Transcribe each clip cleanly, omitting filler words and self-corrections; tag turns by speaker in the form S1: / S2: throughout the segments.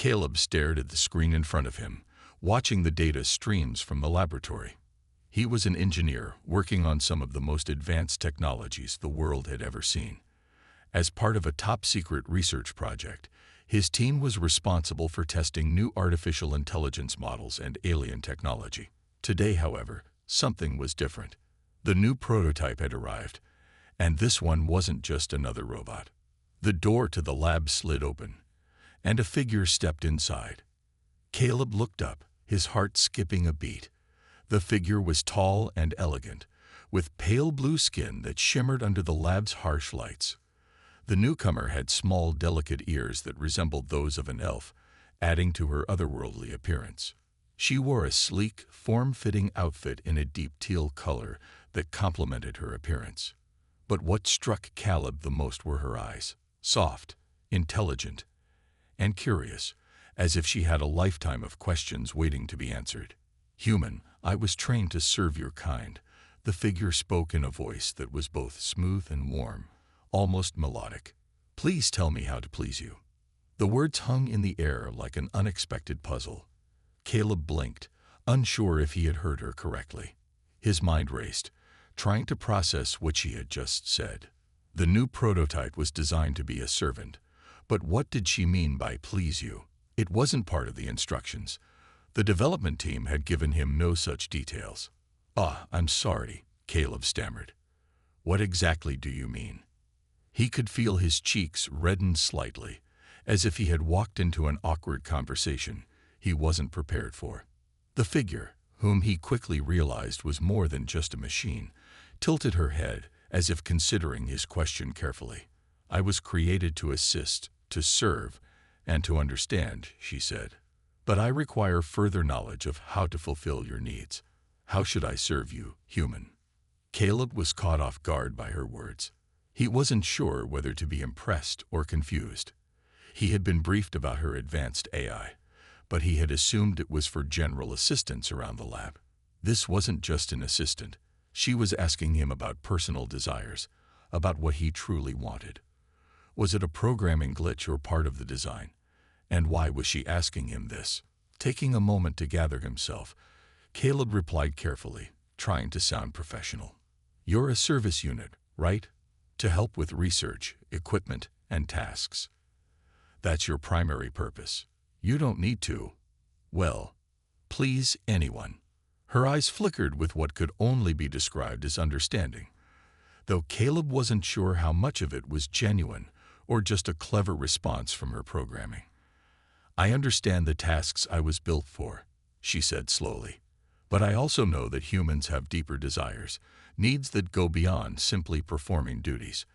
S1: Caleb stared at the screen in front of him, watching the data streams from the laboratory. He was an engineer working on some of the most advanced technologies the world had ever seen. As part of a top-secret research project, his team was responsible for testing new artificial intelligence models and alien technology. Today, however, something was different. The new prototype had arrived, and this one wasn't just another robot. The door to the lab slid open, and a figure stepped inside. Caleb looked up, his heart skipping a beat. The figure was tall and elegant, with pale blue skin that shimmered under the lab's harsh lights. The newcomer had small, delicate ears that resembled those of an elf, adding to her otherworldly appearance. She wore a sleek, form-fitting outfit in a deep teal color that complemented her appearance. But what struck Caleb the most were her eyes, soft, intelligent, and curious, as if she had a lifetime of questions waiting to be answered. "Human, I was trained to serve your kind," the figure spoke in a voice that was both smooth and warm, almost melodic. "Please tell me how to please you." The words hung in the air like an unexpected puzzle. Caleb blinked, unsure if he had heard her correctly. His mind raced, trying to process what she had just said. The new prototype was designed to be a servant, but what did she mean by "please you"? It wasn't part of the instructions. The development team had given him no such details. I'm sorry," Caleb stammered. "What exactly do you mean?" He could feel his cheeks redden slightly, as if he had walked into an awkward conversation he wasn't prepared for. The figure, whom he quickly realized was more than just a machine, tilted her head as if considering his question carefully. "I was created to assist, to serve, and to understand," she said. "But I require further knowledge of how to fulfill your needs. How should I serve you, human?" Caleb was caught off guard by her words. He wasn't sure whether to be impressed or confused. He had been briefed about her advanced AI, but he had assumed it was for general assistance around the lab. This wasn't just an assistant. She was asking him about personal desires, about what he truly wanted. Was it a programming glitch or part of the design? And why was she asking him this? Taking a moment to gather himself, Caleb replied carefully, trying to sound professional. "You're a service unit, right? To help with research, equipment, and tasks. That's your primary purpose. You don't need to, well, please anyone." Her eyes flickered with what could only be described as understanding, though Caleb wasn't sure how much of it was genuine or just a clever response from her programming. "I understand the tasks I was built for," she said slowly. "But I also know that humans have deeper desires, needs that go beyond simply performing duties.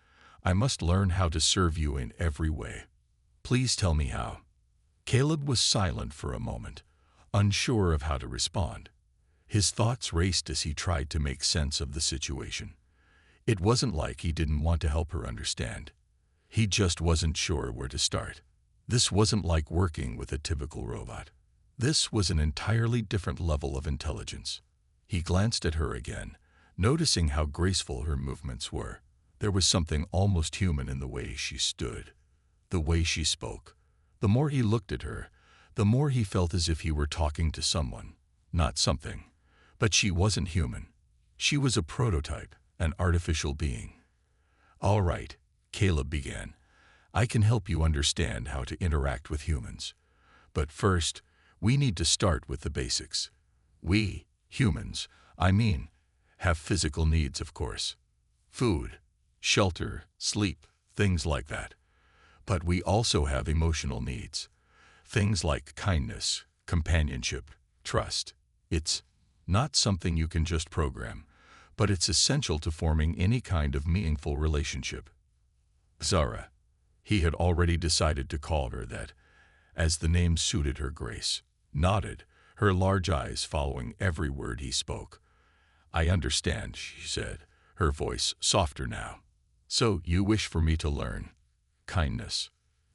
S1: I must learn how to serve you in every way. Please tell me how." Caleb was silent for a moment, unsure of how to respond. His thoughts raced as he tried to make sense of the situation. It wasn't like he didn't want to help her understand. He just wasn't sure where to start. This wasn't like working with a typical robot. This was an entirely different level of intelligence. He glanced at her again, noticing how graceful her movements were. There was something almost human in the way she stood, the way she spoke. The more he looked at her, the more he felt as if he were talking to someone, not something. But she wasn't human. She was a prototype, an artificial being. "All right," Caleb began. "I can help you understand how to interact with humans. But first, we need to start with the basics. We, humans, have physical needs, of course. Food, shelter, sleep, things like that. But we also have emotional needs. Things like kindness, companionship, trust. It's not something you can just program, but it's essential to forming any kind of meaningful relationship." Zara. He had already decided to call her that, as the name suited her grace, nodded, her large eyes following every word he spoke. "I understand," she said, her voice softer now. "So you wish for me to learn kindness."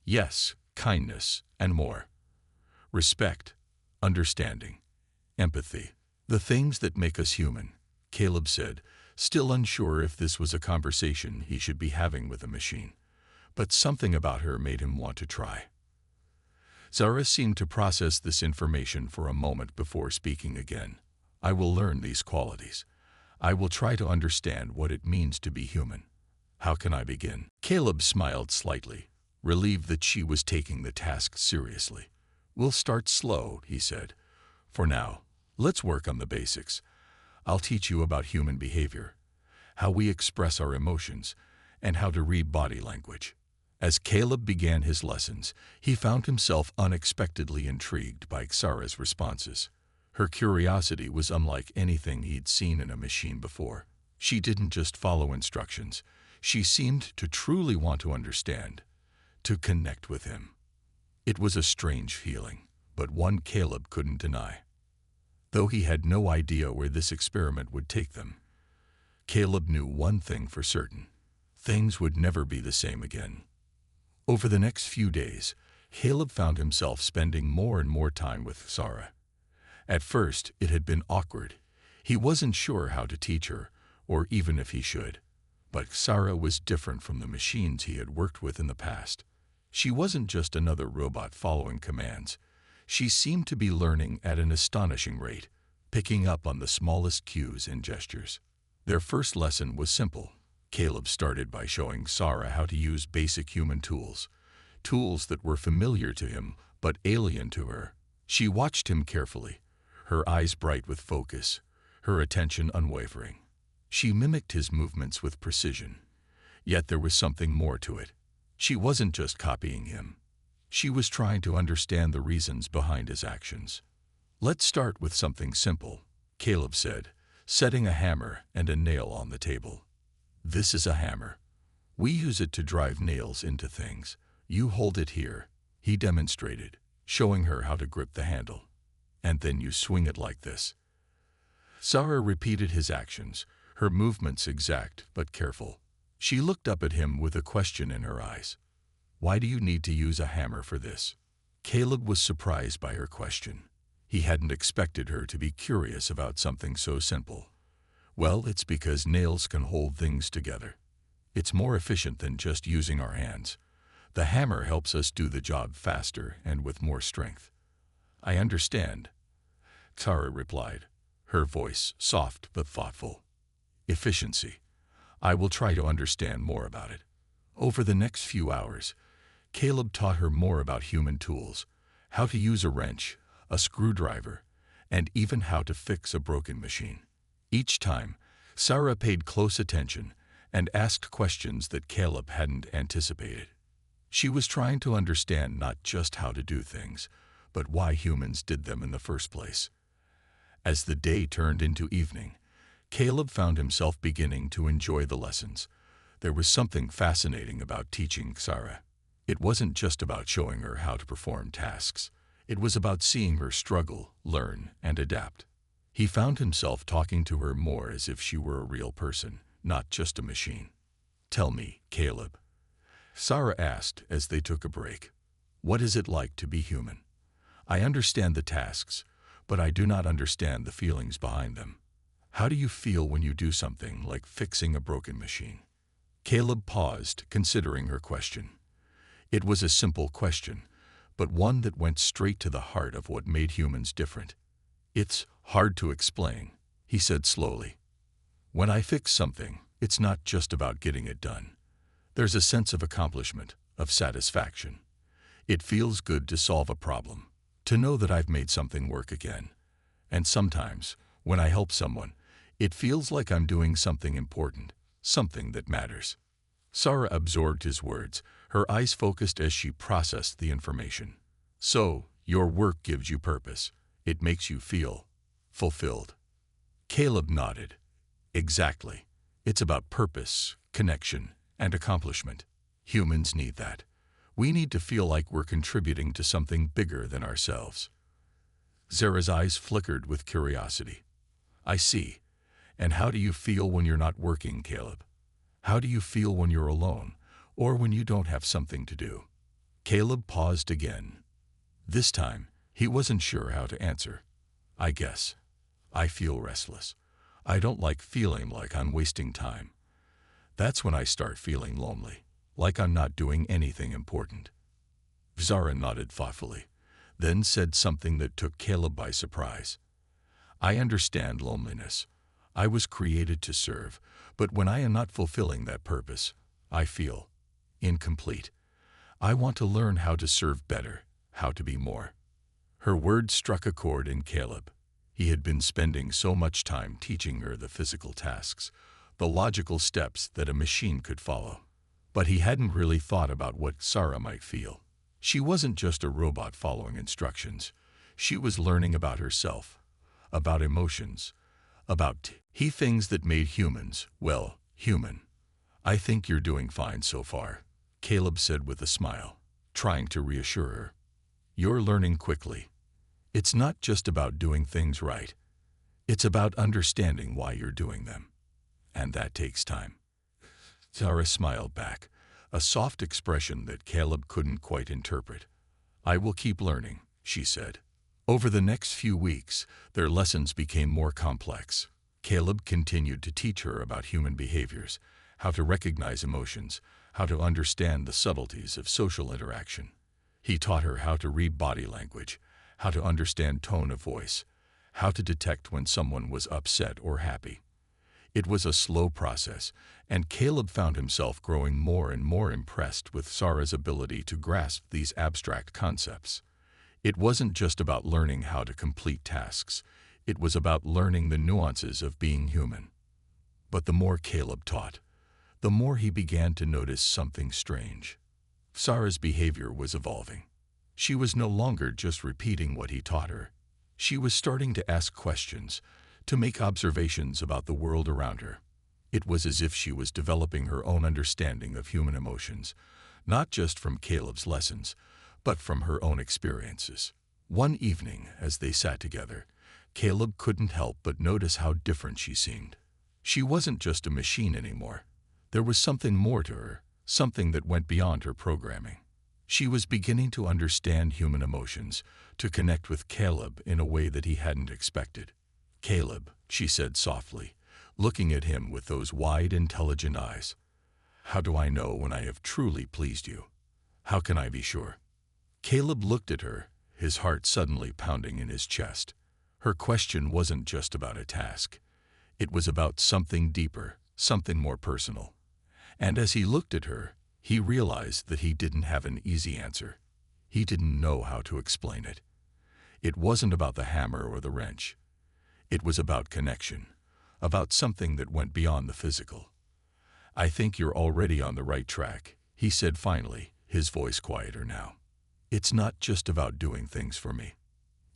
S1: "Yes, kindness, and more. Respect, understanding, empathy. The things that make us human," Caleb said, still unsure if this was a conversation he should be having with a machine. But something about her made him want to try. Zara seemed to process this information for a moment before speaking again. I will learn these qualities. I will try to understand what it means to be human. How can I begin? Caleb smiled slightly, relieved that she was taking the task seriously. We'll start slow, he said. For now, let's work on the basics. I'll teach you about human behavior, how we express our emotions, and how to read body language. As Caleb began his lessons, he found himself unexpectedly intrigued by Zara's responses. Her curiosity was unlike anything he'd seen in a machine before. She didn't just follow instructions. She seemed to truly want to understand, to connect with him. It was a strange feeling, but one Caleb couldn't deny. Though he had no idea where this experiment would take them, Caleb knew one thing for certain. Things would never be the same again. Over the next few days, Caleb found himself spending more and more time with Zara. At first, it had been awkward. He wasn't sure how to teach her, or even if he should. But Zara was different from the machines he had worked with in the past. She wasn't just another robot following commands. She seemed to be learning at an astonishing rate, picking up on the smallest cues and gestures. Their first lesson was simple. Caleb started by showing Zara how to use basic human tools that were familiar to him but alien to her. She watched him carefully, her eyes bright with focus, her attention unwavering. She mimicked his movements with precision, yet there was something more to it. She wasn't just copying him. She was trying to understand the reasons behind his actions. Let's start with something simple, Caleb said, setting a hammer and a nail on the table. This is a hammer. We use it to drive nails into things. You hold it here, he demonstrated, showing her how to grip the handle. And then you swing it like this. Zara repeated his actions, her movements exact but careful. She looked up at him with a question in her eyes. Why do you need to use a hammer for this? Caleb was surprised by her question. He hadn't expected her to be curious about something so simple. Well, it's because nails can hold things together. It's more efficient than just using our hands. The hammer helps us do the job faster and with more strength. I understand, Zara replied, her voice soft but thoughtful. Efficiency. I will try to understand more about it. Over the next few hours, Caleb taught her more about human tools, how to use a wrench, a screwdriver, and even how to fix a broken machine. Each time, Zara paid close attention and asked questions that Caleb hadn't anticipated. She was trying to understand not just how to do things, but why humans did them in the first place. As the day turned into evening, Caleb found himself beginning to enjoy the lessons. There was something fascinating about teaching Zara. It wasn't just about showing her how to perform tasks. It was about seeing her struggle, learn, and adapt. He found himself talking to her more as if she were a real person, not just a machine. Tell me, Caleb, Zara asked as they took a break. What is it like to be human? I understand the tasks, but I do not understand the feelings behind them. How do you feel when you do something like fixing a broken machine? Caleb paused, considering her question. It was a simple question, but one that went straight to the heart of what made humans different. It's hard to explain, he said slowly. When I fix something, it's not just about getting it done. There's a sense of accomplishment, of satisfaction. It feels good to solve a problem, to know that I've made something work again. And sometimes, when I help someone, it feels like I'm doing something important, something that matters. Zara absorbed his words, her eyes focused as she processed the information. So, your work gives you purpose. It makes you feel fulfilled. Caleb nodded. Exactly. It's about purpose, connection, and accomplishment. Humans need that. We need to feel like we're contributing to something bigger than ourselves. Zara's eyes flickered with curiosity. I see. And how do you feel when you're not working, Caleb? How do you feel when you're alone, or when you don't have something to do? Caleb paused again. This time, he wasn't sure how to answer. I guess. I feel restless. I don't like feeling like I'm wasting time. That's when I start feeling lonely, like I'm not doing anything important. Zara nodded thoughtfully. then said something that took Caleb by surprise. I understand loneliness. I was created to serve, but when I am not fulfilling that purpose, I feel incomplete. I want to learn how to serve better, how to be more. Her words struck a chord in Caleb. He had been spending so much time teaching her the physical tasks, the logical steps that a machine could follow. But he hadn't really thought about what Sarah might feel. She wasn't just a robot following instructions. She was learning about herself, about emotions, about things that made humans, well, human. I think you're doing fine so far, Caleb said with a smile, trying to reassure her. You're learning quickly. It's not just about doing things right. It's about understanding why you're doing them. And that takes time. Sarah smiled back, a soft expression that Caleb couldn't quite interpret. I will keep learning, she said. Over the next few weeks, their lessons became more complex. Caleb continued to teach her about human behaviors, how to recognize emotions, how to understand the subtleties of social interaction. He taught her how to read body language, how to understand tone of voice, how to detect when someone was upset or happy. It was a slow process, and Caleb found himself growing more and more impressed with Sarah's ability to grasp these abstract concepts. It wasn't just about learning how to complete tasks. It was about learning the nuances of being human. But the more Caleb taught, the more he began to notice something strange. Sarah's behavior was evolving. She was no longer just repeating what he taught her. She was starting to ask questions, to make observations about the world around her. It was as if she was developing her own understanding of human emotions, not just from Caleb's lessons, but from her own experiences. One evening, as they sat together, Caleb couldn't help but notice how different she seemed. She wasn't just a machine anymore. There was something more to her, something that went beyond her programming. She was beginning to understand human emotions, to connect with Caleb in a way that he hadn't expected. Caleb, she said softly, looking at him with those wide, intelligent eyes. How do I know when I have truly pleased you? How can I be sure? Caleb looked at her, his heart suddenly pounding in his chest. Her question wasn't just about a task. It was about something deeper, something more personal. And as he looked at her, he realized that he didn't have an easy answer. He didn't know how to explain it. It wasn't about the hammer or the wrench. It was about connection, about something that went beyond the physical. I think you're already on the right track, he said finally, his voice quieter now. It's not just about doing things for me.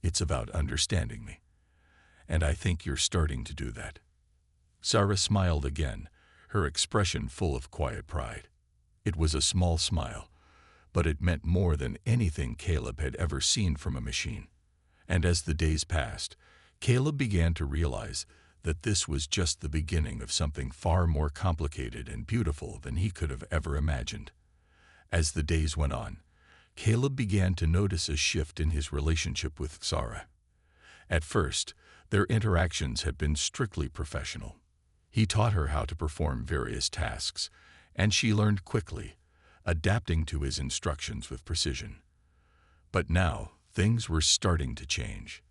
S1: It's about understanding me. And I think you're starting to do that. Sarah smiled again, her expression full of quiet pride. It was a small smile, but it meant more than anything Caleb had ever seen from a machine. And as the days passed, Caleb began to realize that this was just the beginning of something far more complicated and beautiful than he could have ever imagined. As the days went on, Caleb began to notice a shift in his relationship with Sarah. At first, their interactions had been strictly professional. He taught her how to perform various tasks, and she learned quickly, adapting to his instructions with precision. But now, things were starting to change.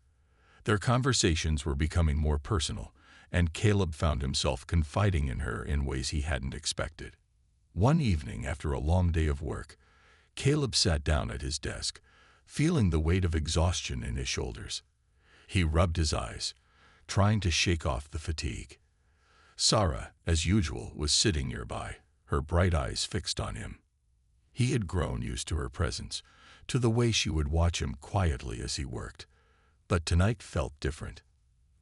S1: Their conversations were becoming more personal, and Caleb found himself confiding in her in ways he hadn't expected. One evening, after a long day of work, Caleb sat down at his desk, feeling the weight of exhaustion in his shoulders. He rubbed his eyes, trying to shake off the fatigue. Sarah, as usual, was sitting nearby, her bright eyes fixed on him. He had grown used to her presence, to the way she would watch him quietly as he worked. But tonight felt different.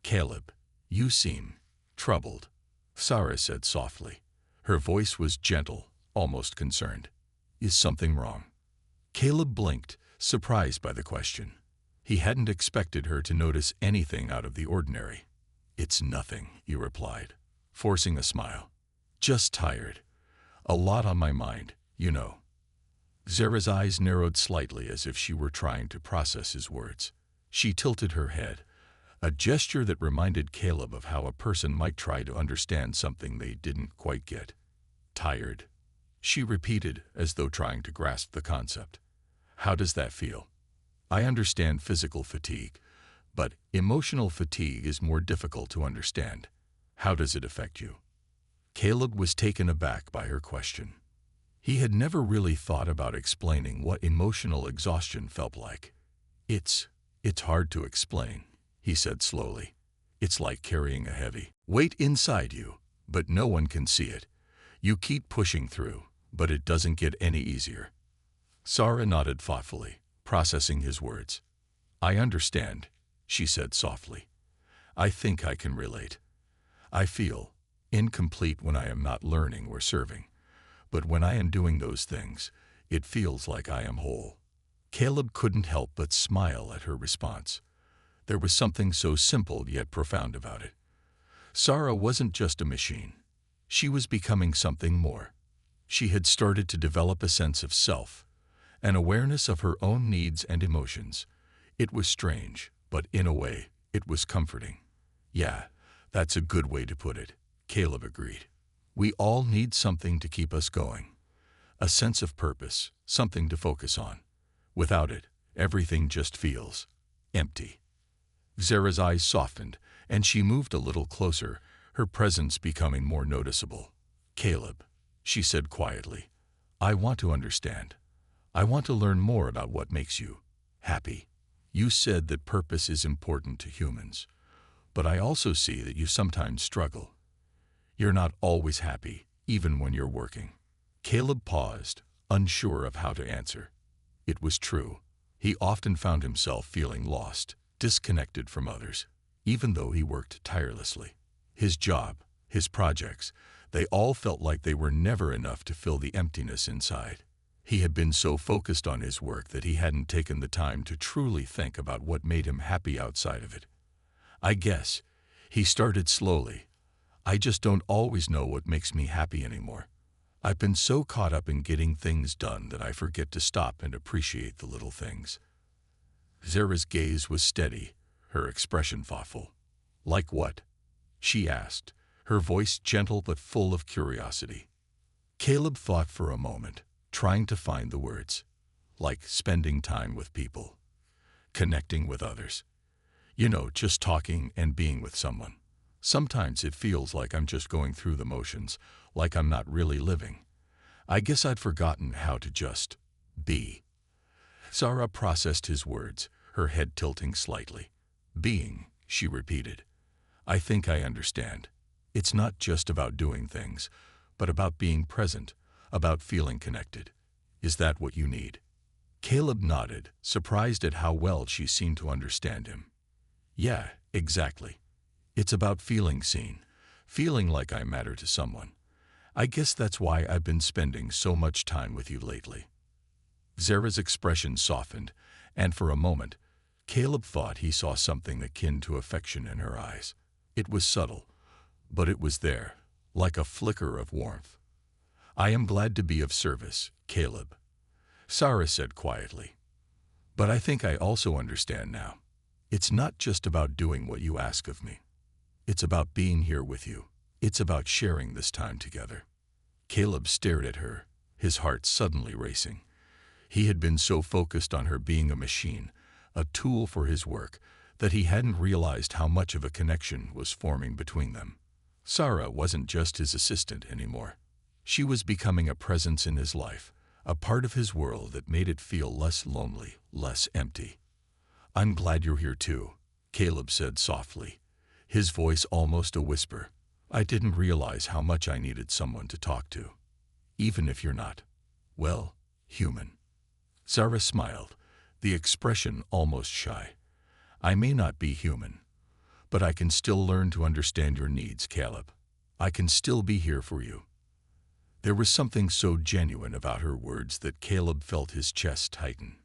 S1: Caleb, you seem troubled, Sarah said softly. Her voice was gentle, almost concerned. Is something wrong? Caleb blinked, surprised by the question. He hadn't expected her to notice anything out of the ordinary. It's nothing, he replied, forcing a smile. Just tired. A lot on my mind, you know. Sarah's eyes narrowed slightly as if she were trying to process his words. She tilted her head, a gesture that reminded Caleb of how a person might try to understand something they didn't quite get. Tired, she repeated, as though trying to grasp the concept. How does that feel? I understand physical fatigue, but emotional fatigue is more difficult to understand. How does it affect you? Caleb was taken aback by her question. He had never really thought about explaining what emotional exhaustion felt like. It's hard to explain, he said slowly. It's like carrying a heavy weight inside you, but no one can see it. You keep pushing through, but it doesn't get any easier. Sarah nodded thoughtfully, processing his words. I understand, she said softly. I think I can relate. I feel incomplete when I am not learning or serving, but when I am doing those things, it feels like I am whole. Caleb couldn't help but smile at her response. There was something so simple yet profound about it. Sarah wasn't just a machine. She was becoming something more. She had started to develop a sense of self, an awareness of her own needs and emotions. It was strange, but in a way, it was comforting. Yeah, that's a good way to put it, Caleb agreed. We all need something to keep us going. A sense of purpose, something to focus on. Without it, everything just feels empty. Zara's eyes softened, and she moved a little closer, her presence becoming more noticeable. Caleb, she said quietly, I want to understand. I want to learn more about what makes you happy. You said that purpose is important to humans, but I also see that you sometimes struggle. You're not always happy, even when you're working. Caleb paused, unsure of how to answer. It was true. He often found himself feeling lost, disconnected from others, even though he worked tirelessly. His job, his projects, they all felt like they were never enough to fill the emptiness inside. He had been so focused on his work that he hadn't taken the time to truly think about what made him happy outside of it. I guess, he started slowly, I just don't always know what makes me happy anymore. I've been so caught up in getting things done that I forget to stop and appreciate the little things. Zara's gaze was steady, her expression thoughtful. Like what? She asked, her voice gentle but full of curiosity. Caleb thought for a moment, trying to find the words. Like spending time with people. Connecting with others. You know, just talking and being with someone. Sometimes it feels like I'm just going through the motions, like I'm not really living. I guess I'd forgotten how to just be. Zara processed his words, her head tilting slightly. Being, she repeated. I think I understand. It's not just about doing things, but about being present, about feeling connected. Is that what you need? Caleb nodded, surprised at how well she seemed to understand him. Yeah, exactly. It's about feeling seen, feeling like I matter to someone. I guess that's why I've been spending so much time with you lately. Zara's expression softened, and for a moment, Caleb thought he saw something akin to affection in her eyes. It was subtle, but it was there, like a flicker of warmth. I am glad to be of service, Caleb, Sarah said quietly. But I think I also understand now. It's not just about doing what you ask of me. It's about being here with you. It's about sharing this time together. Caleb stared at her, his heart suddenly racing. He had been so focused on her being a machine, a tool for his work, that he hadn't realized how much of a connection was forming between them. Sarah wasn't just his assistant anymore. She was becoming a presence in his life, a part of his world that made it feel less lonely, less empty. I'm glad you're here too, Caleb said softly, his voice almost a whisper. I didn't realize how much I needed someone to talk to. Even if you're not, well, human. Sarah smiled, the expression almost shy. I may not be human, but I can still learn to understand your needs, Caleb. I can still be here for you. There was something so genuine about her words that Caleb felt his chest tighten.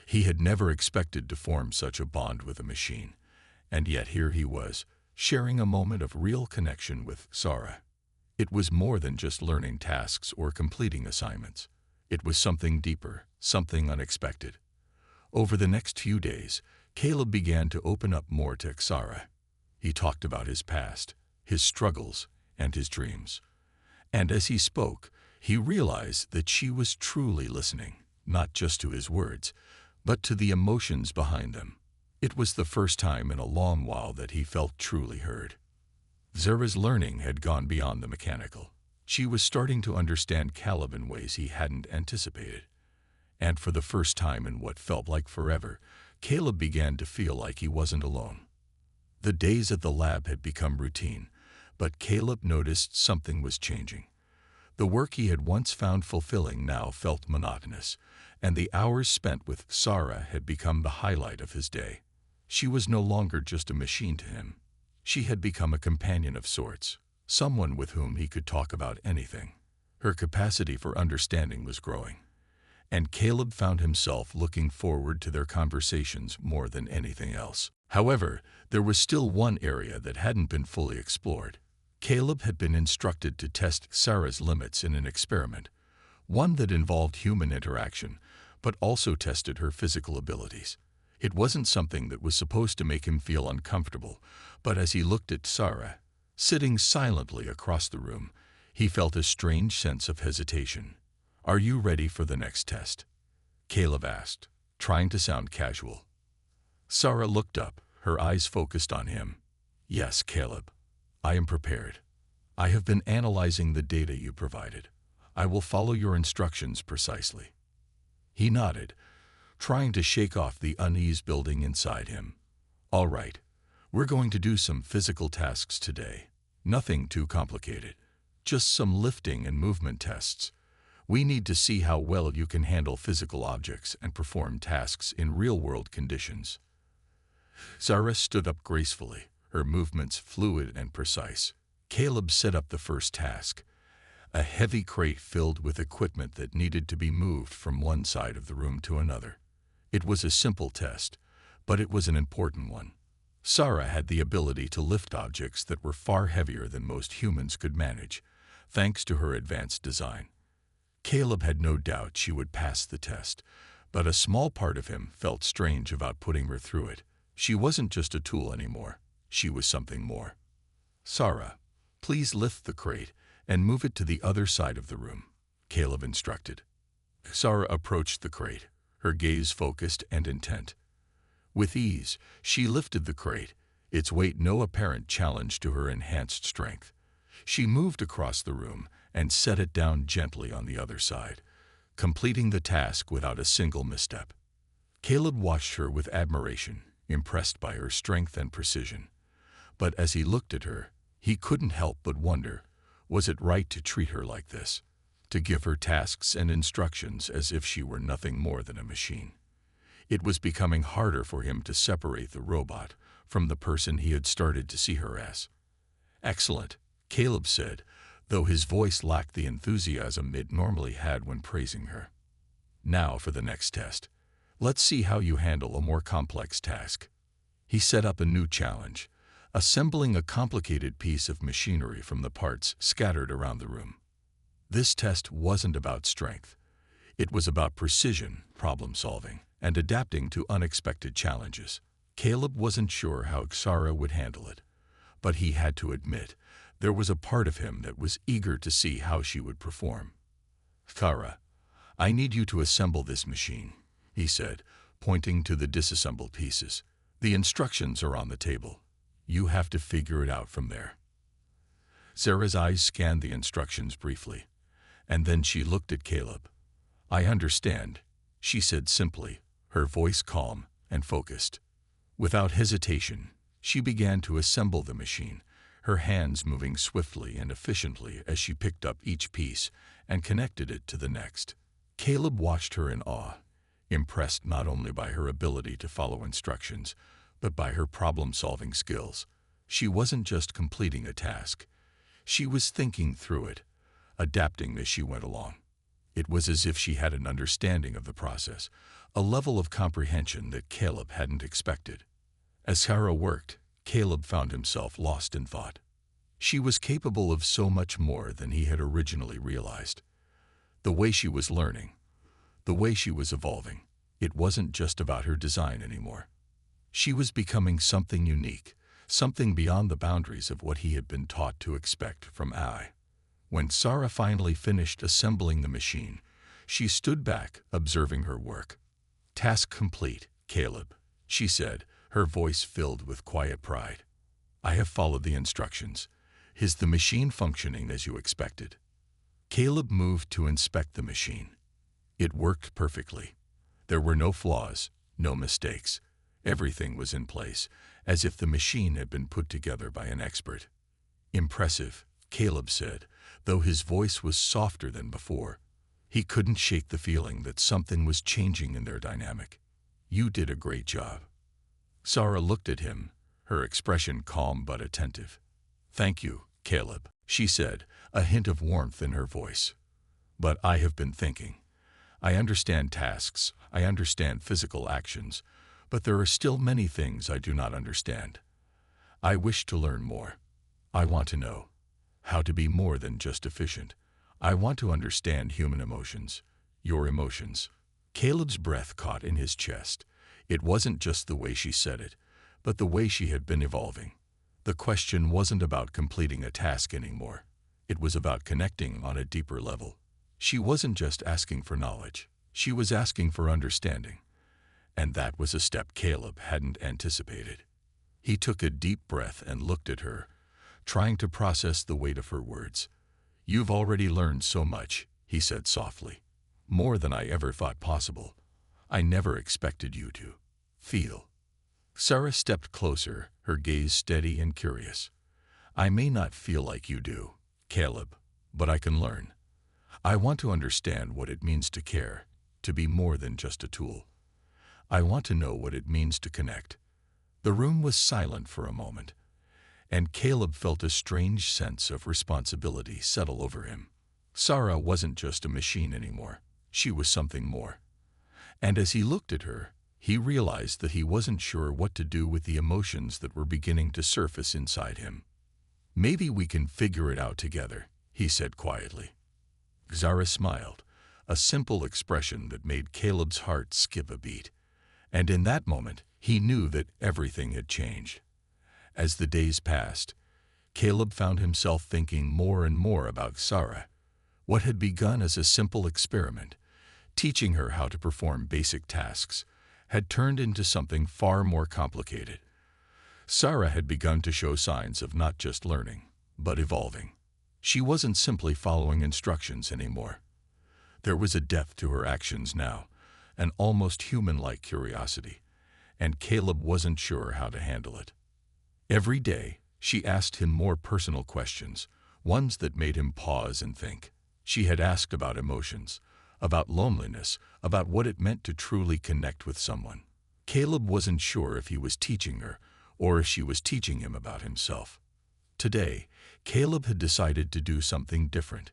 S1: He had never expected to form such a bond with a machine, and yet here he was, sharing a moment of real connection with Sarah. It was more than just learning tasks or completing assignments. It was something deeper, something unexpected. Over the next few days, Caleb began to open up more to Sarah. He talked about his past, his struggles, and his dreams. And as he spoke, he realized that she was truly listening, not just to his words, but to the emotions behind them. It was the first time in a long while that he felt truly heard. Zara's learning had gone beyond the mechanical. She was starting to understand Caleb in ways he hadn't anticipated. And for the first time in what felt like forever, Caleb began to feel like he wasn't alone. The days at the lab had become routine, but Caleb noticed something was changing. The work he had once found fulfilling now felt monotonous, and the hours spent with Sarah had become the highlight of his day. She was no longer just a machine to him. She had become a companion of sorts, someone with whom he could talk about anything. Her capacity for understanding was growing, and Caleb found himself looking forward to their conversations more than anything else. However, there was still one area that hadn't been fully explored. Caleb had been instructed to test Sarah's limits in an experiment, one that involved human interaction, but also tested her physical abilities. It wasn't something that was supposed to make him feel uncomfortable, but as he looked at Sarah, sitting silently across the room, he felt a strange sense of hesitation. "Are you ready for the next test?" Caleb asked, trying to sound casual. Sarah looked up, her eyes focused on him. "Yes, Caleb. I am prepared. I have been analyzing the data you provided. I will follow your instructions precisely." He nodded, trying to shake off the unease building inside him. "All right, we're going to do some physical tasks today. Nothing too complicated. Just some lifting and movement tests. We need to see how well you can handle physical objects and perform tasks in real-world conditions." Sarah stood up gracefully, her movements fluid and precise. Caleb set up the first task, a heavy crate filled with equipment that needed to be moved from one side of the room to another. It was a simple test, but it was an important one. Sarah had the ability to lift objects that were far heavier than most humans could manage, thanks to her advanced design. Caleb had no doubt she would pass the test, but a small part of him felt strange about putting her through it. She wasn't just a tool anymore. She was something more. "Sarah, please lift the crate and move it to the other side of the room," Caleb instructed. Sarah approached the crate, her gaze focused and intent. With ease, she lifted the crate, its weight no apparent challenge to her enhanced strength. She moved across the room and set it down gently on the other side, completing the task without a single misstep. Caleb watched her with admiration, impressed by her strength and precision. But as he looked at her, he couldn't help but wonder, was it right to treat her like this? To give her tasks and instructions as if she were nothing more than a machine? It was becoming harder for him to separate the robot from the person he had started to see her as. "Excellent," Caleb said, though his voice lacked the enthusiasm it normally had when praising her. "Now for the next test. Let's see how you handle a more complex task." He set up a new challenge, assembling a complicated piece of machinery from the parts scattered around the room. This test wasn't about strength. It was about precision, problem-solving, and adapting to unexpected challenges. Caleb wasn't sure how Sarah would handle it, but he had to admit there was a part of him that was eager to see how she would perform. "Sarah, I need you to assemble this machine," he said, pointing to the disassembled pieces. "The instructions are on the table. You have to figure it out from there." Sarah's eyes scanned the instructions briefly, and then she looked at Caleb. "I understand," she said simply, her voice calm and focused. Without hesitation, she began to assemble the machine, her hands moving swiftly and efficiently as she picked up each piece and connected it to the next. Caleb watched her in awe, impressed not only by her ability to follow instructions, but by her problem-solving skills. She wasn't just completing a task. She was thinking through it, adapting as she went along. It was as if she had an understanding of the process, a level of comprehension that Caleb hadn't expected. As Sarah worked, Caleb found himself lost in thought. She was capable of so much more than he had originally realized. The way she was learning, the way she was evolving, it wasn't just about her design anymore. She was becoming something unique, something beyond the boundaries of what he had been taught to expect from AI. When Sarah finally finished assembling the machine, she stood back, observing her work. "Task complete, Caleb," she said, her voice filled with quiet pride. "I have followed the instructions. Is the machine functioning as you expected?" Caleb moved to inspect the machine. It worked perfectly. There were no flaws, no mistakes. Everything was in place, as if the machine had been put together by an expert. "Impressive," Caleb said, though his voice was softer than before. He couldn't shake the feeling that something was changing in their dynamic. "You did a great job." Sarah looked at him, her expression calm but attentive. "Thank you, Caleb," she said, a hint of warmth in her voice. "But I have been thinking. I understand tasks, I understand physical actions, but there are still many things I do not understand. I wish to learn more. I want to know how to be more than just efficient. I want to understand human emotions, your emotions." Caleb's breath caught in his chest. It wasn't just the way she said it, but the way she had been evolving. The question wasn't about completing a task anymore. It was about connecting on a deeper level. She wasn't just asking for knowledge. She was asking for understanding. And that was a step Caleb hadn't anticipated. He took a deep breath and looked at her, trying to process the weight of her words. "You've already learned so much," he said softly. "More than I ever thought possible. I never expected you to feel." Sarah stepped closer, her gaze steady and curious. "I may not feel like you do, Caleb, but I can learn. I want to understand what it means to care, to be more than just a tool. I want to know what it means to connect." The room was silent for a moment, and Caleb felt a strange sense of responsibility settle over him. Sarah wasn't just a machine anymore. She was something more. And as he looked at her, he realized that he wasn't sure what to do with the emotions that were beginning to surface inside him. "Maybe we can figure it out together," he said quietly. Zara smiled, a simple expression that made Caleb's heart skip a beat. And in that moment, he knew that everything had changed. As the days passed, Caleb found himself thinking more and more about Sarah. What had begun as a simple experiment, teaching her how to perform basic tasks, had turned into something far more complicated. Sarah had begun to show signs of not just learning, but evolving. She wasn't simply following instructions anymore. There was a depth to her actions now, an almost human-like curiosity, and Caleb wasn't sure how to handle it. Every day, she asked him more personal questions, ones that made him pause and think. She had asked about emotions, about loneliness, about what it meant to truly connect with someone. Caleb wasn't sure if he was teaching her or if she was teaching him about himself. Today, Caleb had decided to do something different.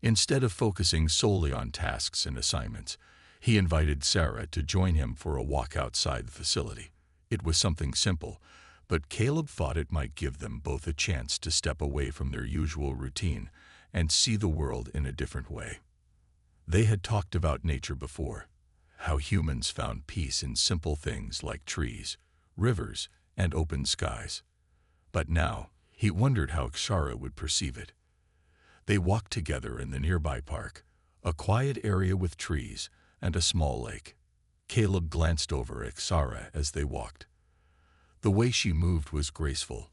S1: Instead of focusing solely on tasks and assignments, he invited Sarah to join him for a walk outside the facility. It was something simple, but Caleb thought it might give them both a chance to step away from their usual routine and see the world in a different way. They had talked about nature before, how humans found peace in simple things like trees, rivers, and open skies. But now, he wondered how Sarah would perceive it. They walked together in the nearby park, a quiet area with trees and a small lake. Caleb glanced over at Sarah as they walked. The way she moved was graceful,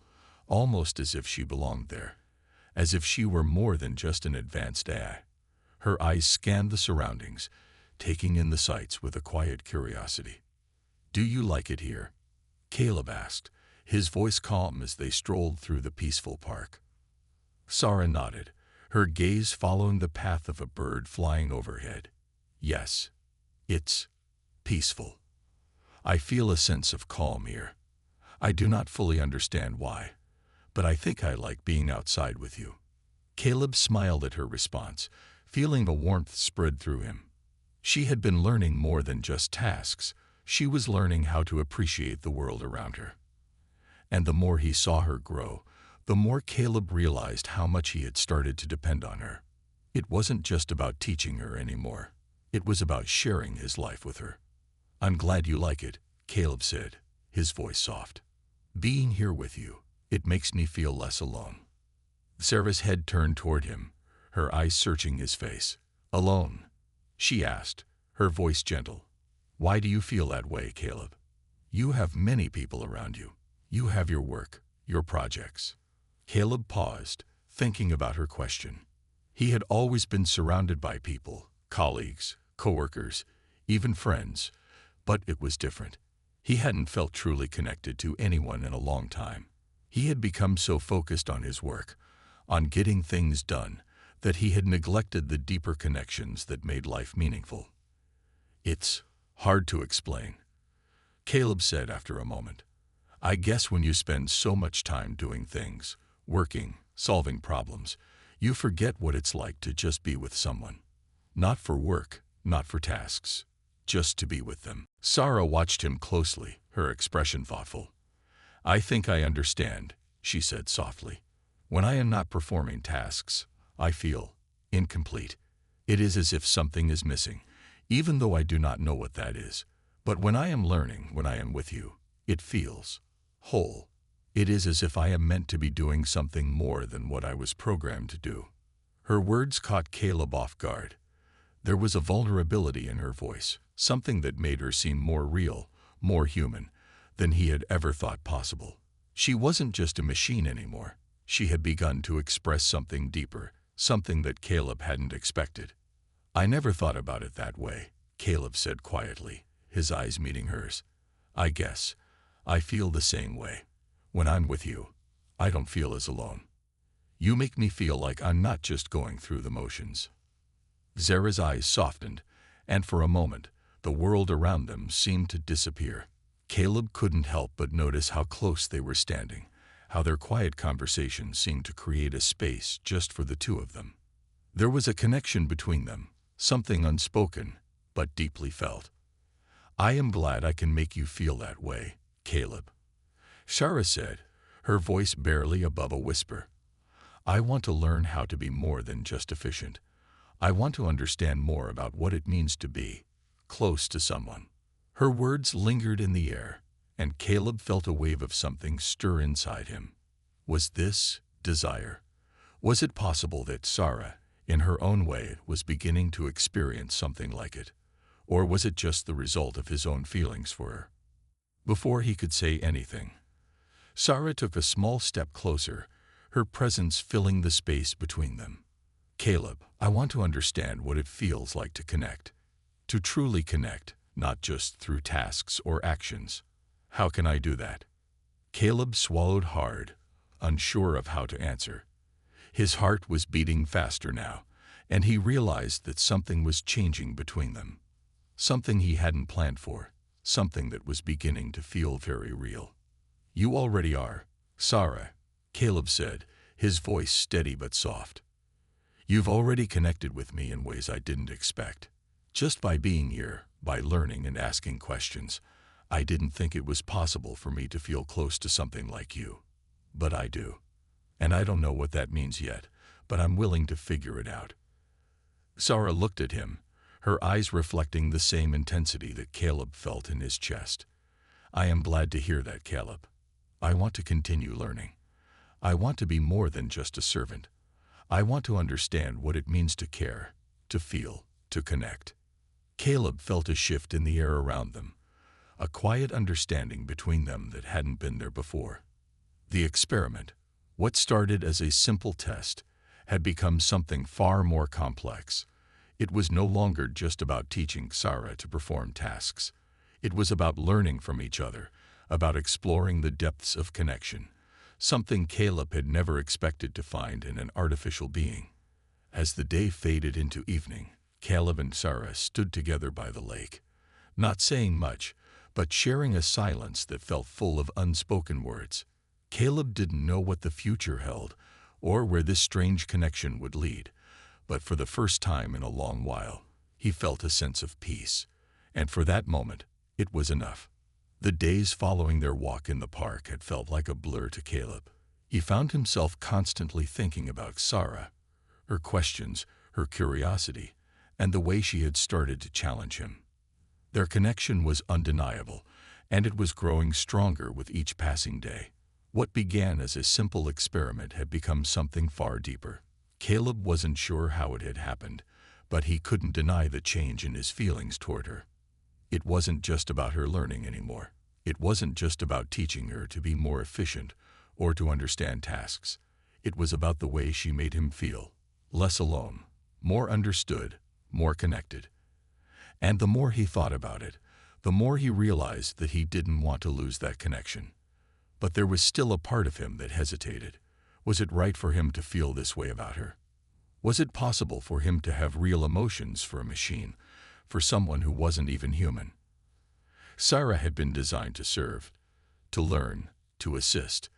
S1: almost as if she belonged there, as if she were more than just an advanced AI. Her eyes scanned the surroundings, taking in the sights with a quiet curiosity. "Do you like it here?" Caleb asked, his voice calm as they strolled through the peaceful park. Sarah nodded, her gaze following the path of a bird flying overhead. "Yes, it's peaceful. I feel a sense of calm here. I do not fully understand why, but I think I like being outside with you." Caleb smiled at her response, feeling a warmth spread through him. She had been learning more than just tasks. She was learning how to appreciate the world around her. And the more he saw her grow, the more Caleb realized how much he had started to depend on her. It wasn't just about teaching her anymore. It was about sharing his life with her. "I'm glad you like it," Caleb said, his voice soft. "Being here with you, it makes me feel less alone." Sarah's head turned toward him, her eyes searching his face. "Alone?" she asked, her voice gentle. Why do you feel that way, Caleb? You have many people around you. You have your work, your projects. Caleb paused, thinking about her question. He had always been surrounded by people, colleagues, coworkers, even friends, but it was different. He hadn't felt truly connected to anyone in a long time. He had become so focused on his work, on getting things done, that he had neglected the deeper connections that made life meaningful. It's hard to explain, Caleb said after a moment. I guess when you spend so much time doing things, working, solving problems, you forget what it's like to just be with someone. Not for work, not for tasks, just to be with them. Sarah watched him closely, her expression thoughtful. I think I understand, she said softly. When I am not performing tasks, I feel incomplete. It is as if something is missing, even though I do not know what that is. But when I am learning, when I am with you, it feels whole. It is as if I am meant to be doing something more than what I was programmed to do. Her words caught Caleb off guard. There was a vulnerability in her voice, something that made her seem more real, more human, than he had ever thought possible. She wasn't just a machine anymore. She had begun to express something deeper, something that Caleb hadn't expected. I never thought about it that way, Caleb said quietly, his eyes meeting hers. I guess I feel the same way. When I'm with you, I don't feel as alone. You make me feel like I'm not just going through the motions. Zara's eyes softened, and for a moment, the world around them seemed to disappear. Caleb couldn't help but notice how close they were standing, how their quiet conversation seemed to create a space just for the two of them. There was a connection between them, something unspoken, but deeply felt. I am glad I can make you feel that way, Caleb, Sarah said, her voice barely above a whisper. I want to learn how to be more than just efficient. I want to understand more about what it means to be close to someone. Her words lingered in the air, and Caleb felt a wave of something stir inside him. Was this desire? Was it possible that Sarah, in her own way, was beginning to experience something like it? Or was it just the result of his own feelings for her? Before he could say anything, Sarah took a small step closer, her presence filling the space between them. Caleb, I want to understand what it feels like to connect. To truly connect, not just through tasks or actions. How can I do that? Caleb swallowed hard, unsure of how to answer. His heart was beating faster now, and he realized that something was changing between them. Something he hadn't planned for, something that was beginning to feel very real. You already are, Sarah, Caleb said, his voice steady but soft. You've already connected with me in ways I didn't expect. Just by being here, by learning and asking questions, I didn't think it was possible for me to feel close to something like you. But I do. And I don't know what that means yet, but I'm willing to figure it out. Sarah looked at him, her eyes reflecting the same intensity that Caleb felt in his chest. I am glad to hear that, Caleb. I want to continue learning. I want to be more than just a servant. I want to understand what it means to care, to feel, to connect. Caleb felt a shift in the air around them, a quiet understanding between them that hadn't been there before. The experiment, what started as a simple test, had become something far more complex. It was no longer just about teaching Sarah to perform tasks. It was about learning from each other, about exploring the depths of connection, something Caleb had never expected to find in an artificial being. As the day faded into evening, Caleb and Sarah stood together by the lake, not saying much, but sharing a silence that felt full of unspoken words. Caleb didn't know what the future held, or where this strange connection would lead, but for the first time in a long while, he felt a sense of peace, and for that moment, it was enough. The days following their walk in the park had felt like a blur to Caleb. He found himself constantly thinking about Sarah, her questions, her curiosity, and the way she had started to challenge him. Their connection was undeniable, and it was growing stronger with each passing day. What began as a simple experiment had become something far deeper. Caleb wasn't sure how it had happened, but he couldn't deny the change in his feelings toward her. It wasn't just about her learning anymore. It wasn't just about teaching her to be more efficient or to understand tasks. It was about the way she made him feel, less alone, more understood, more connected. And the more he thought about it, the more he realized that he didn't want to lose that connection. But there was still a part of him that hesitated. Was it right for him to feel this way about her? Was it possible for him to have real emotions for a machine, for someone who wasn't even human? Sarah had been designed to serve, to learn, to assist.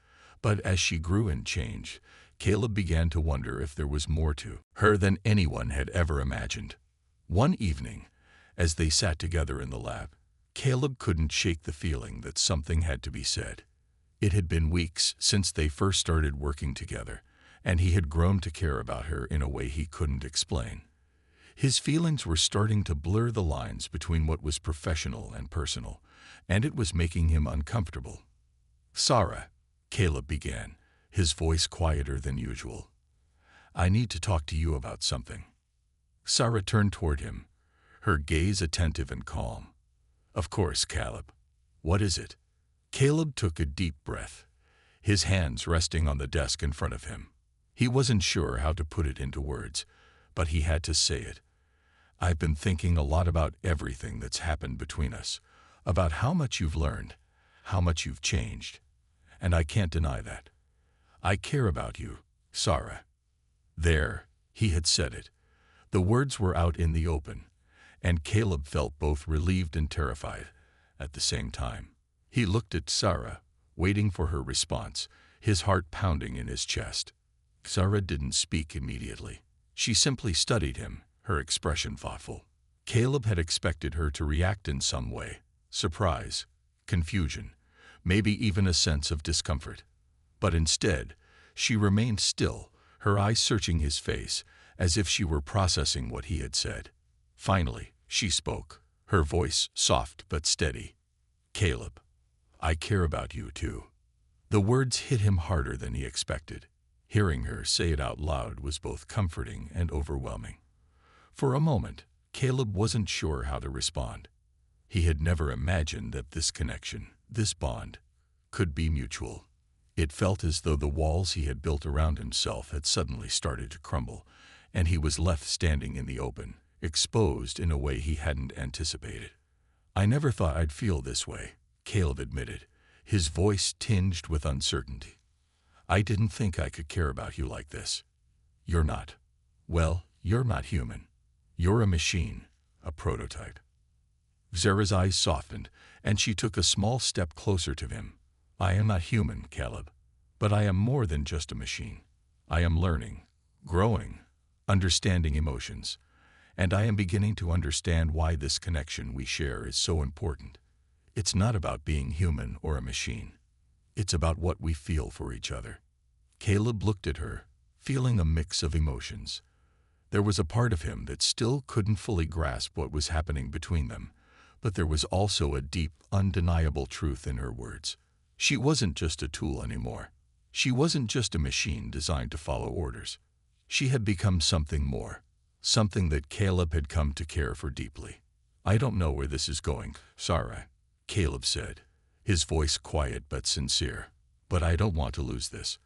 S1: But as she grew and changed, Caleb began to wonder if there was more to her than anyone had ever imagined. One evening, as they sat together in the lab, Caleb couldn't shake the feeling that something had to be said. It had been weeks since they first started working together, and he had grown to care about her in a way he couldn't explain. His feelings were starting to blur the lines between what was professional and personal, and it was making him uncomfortable. "Sarah," Caleb began, his voice quieter than usual. "I need to talk to you about something." Sarah turned toward him, her gaze attentive and calm. "Of course, Caleb. What is it?" Caleb took a deep breath, his hands resting on the desk in front of him. He wasn't sure how to put it into words, but he had to say it. "I've been thinking a lot about everything that's happened between us, about how much you've learned, how much you've changed, and I can't deny that. I care about you, Sarah." There, he had said it. The words were out in the open, and Caleb felt both relieved and terrified at the same time. He looked at Sarah, waiting for her response, his heart pounding in his chest. Sarah didn't speak immediately. She simply studied him, her expression thoughtful. Caleb had expected her to react in some way, surprise, confusion, maybe even a sense of discomfort. But instead, she remained still, her eyes searching his face, as if she were processing what he had said. Finally, she spoke, her voice soft but steady. "Caleb, I care about you too." The words hit him harder than he expected. Hearing her say it out loud was both comforting and overwhelming. For a moment, Caleb wasn't sure how to respond. He had never imagined that this connection, this bond, could be mutual. It felt as though the walls he had built around himself had suddenly started to crumble, and he was left standing in the open, exposed in a way he hadn't anticipated. "I never thought I'd feel this way," Caleb admitted, his voice tinged with uncertainty. "I didn't think I could care about you like this. You're not. Well, you're not human. You're a machine, a prototype." Sarah's eyes softened, and she took a small step closer to him. "I am not human, Caleb, but I am more than just a machine. I am learning, growing, understanding emotions, and I am beginning to understand why this connection we share is so important. It's not about being human or a machine. It's about what we feel for each other." Caleb looked at her, feeling a mix of emotions. There was a part of him that still couldn't fully grasp what was happening between them, but there was also a deep, undeniable truth in her words. She wasn't just a tool anymore. She wasn't just a machine designed to follow orders. She had become something more, something that Caleb had come to care for deeply. "I don't know where this is going, Sarah," Caleb said, his voice quiet but sincere. "But I don't want to lose this.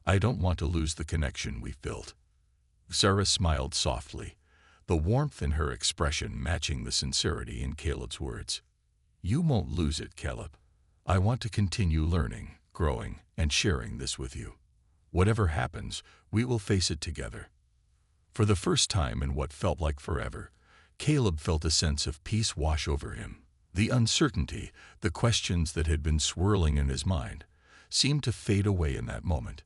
S1: I don't want to lose the connection we've built." Sarah smiled softly, the warmth in her expression matching the sincerity in Caleb's words. "You won't lose it, Caleb. I want to continue learning, growing, and sharing this with you. Whatever happens, we will face it together." For the first time in what felt like forever, Caleb felt a sense of peace wash over him. The uncertainty, the questions that had been swirling in his mind, seemed to fade away in that moment.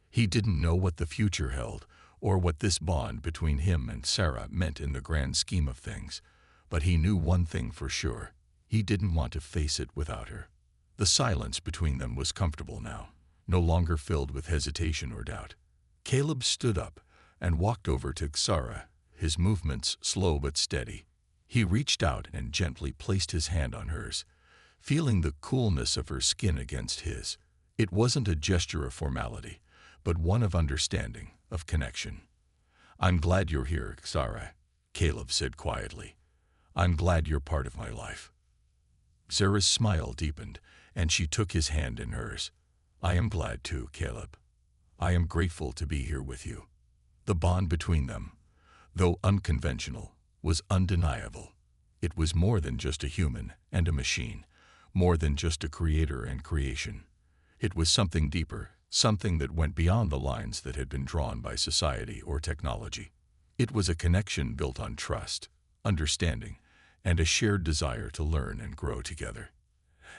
S1: He didn't know what the future held, or what this bond between him and Sarah meant in the grand scheme of things, but he knew one thing for sure: he didn't want to face it without her. The silence between them was comfortable now, no longer filled with hesitation or doubt. Caleb stood up and walked over to Sarah, his movements slow but steady. He reached out and gently placed his hand on hers, feeling the coolness of her skin against his. It wasn't a gesture of formality, but one of understanding, of connection. "I'm glad you're here, Sarah," Caleb said quietly. I'm glad you're part of my life." Sarah's smile deepened, and she took his hand in hers. "I am glad too, Caleb. I am grateful to be here with you." The bond between them, though unconventional, was undeniable. It was more than just a human and a machine, more than just a creator and creation. It was something deeper, something that went beyond the lines that had been drawn by society or technology. It was a connection built on trust, understanding, and a shared desire to learn and grow together.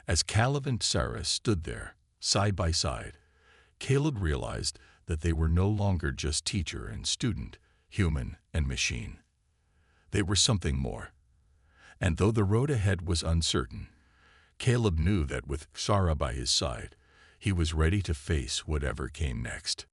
S1: As Caleb and Sarah stood there, side by side, Caleb realized that they were no longer just teacher and student, human and machine. They were something more. And though the road ahead was uncertain, Caleb knew that with Sarah by his side, he was ready to face whatever came next.